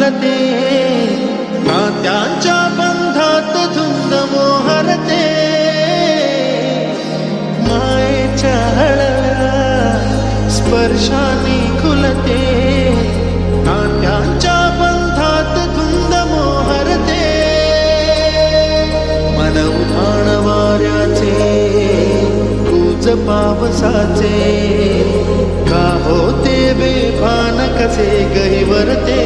खुलते, नात्यांच्या बंधात धुंद मोहरते, मायेच्या हळव्या स्पर्शाने खुलते, नात्यांच्या बंधात धुंद मोहरते, मन उधाण वाऱ्याचे कूज पावसाचे, का होते बेभान कसे गहिवरते,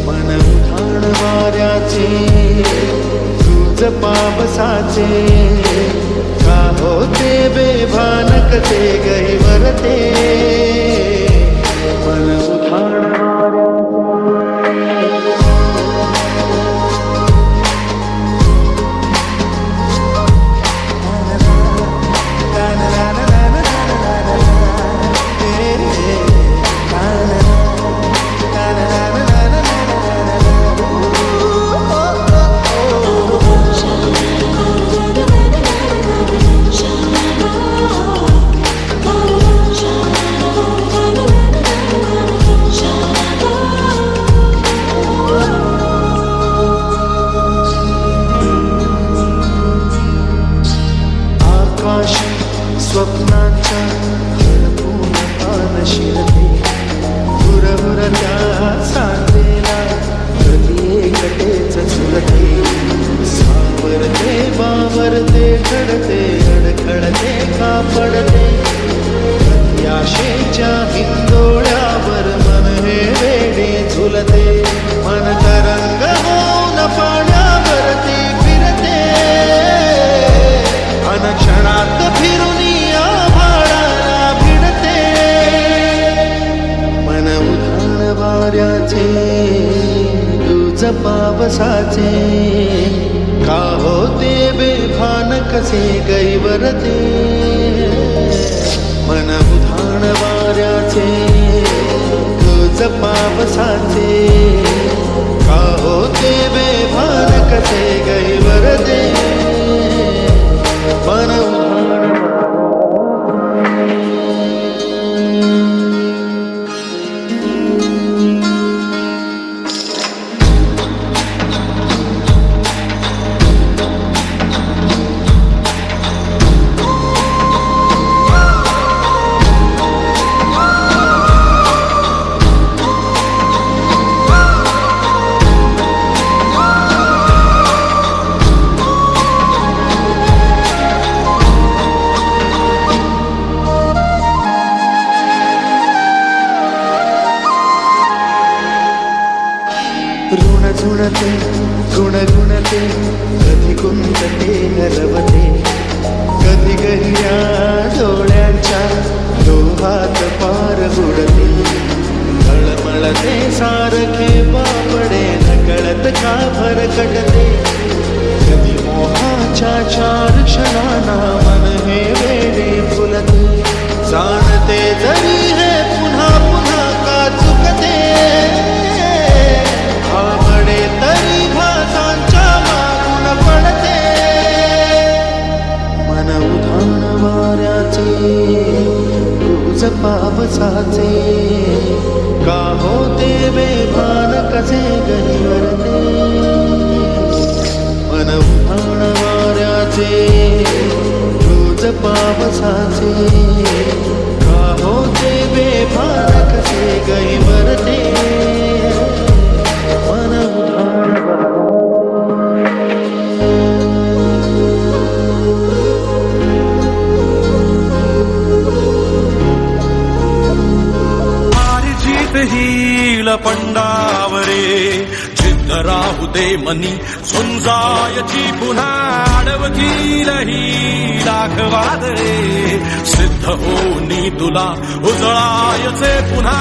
मन उधाण वाऱ्याचे कूज पावसाचे, का होते बेभान कसे गहिवरते, मन उधाण स्वप्नांच्या हरपून पान शिरते, हुरहुरत्या सांगेला कधी एकटेच झुलते, सावरते बावरते घडते अडखळते का पडते, कधी आशेच्या हिंदोळ्यावर मन हे वेडे झुलते, मन तरंग होऊन पाण्यावरती फिरते, अनक्षणात फिरून आभाळाला भिडते, मन उधाण वाऱ्याचे दूज पावसाचे, का होते बेभान कसे गैवरते, मन उधाण वाऱ्याचे दूज पावसाचे, का होते बेभान कसे गैवरते, मन ऋण झुणते गुणगुणते, कधी कुंतते हरवते, कधी गहिऱ्या डोळ्यांच्या डोहात पार बुडते, तळमळते सारखे बापडे नकळत का भरकटते, कधी मोहाच्या चार क्षणांना मन हे वेडे फुलते, जाणते जरी हे पुन्हा पुन्हा का चुकते, आवडे तरी भासांच्या मागून पडते, मन उधाण वाऱ्याचे दूज पावसाचे, का होते बेभान कसे गहिवरते, मन उधाण वाऱ्याचे दूज पावसाचे, का होते बेभान कसे गहिवरते, मन उधाण हार जीत हील पंडावरे, जिद्द राहू दे मनी झुंजायची पुन्हा अडवतील ही दाखवादरे, सिद्ध होनी तुला उजळायचे पुन्हा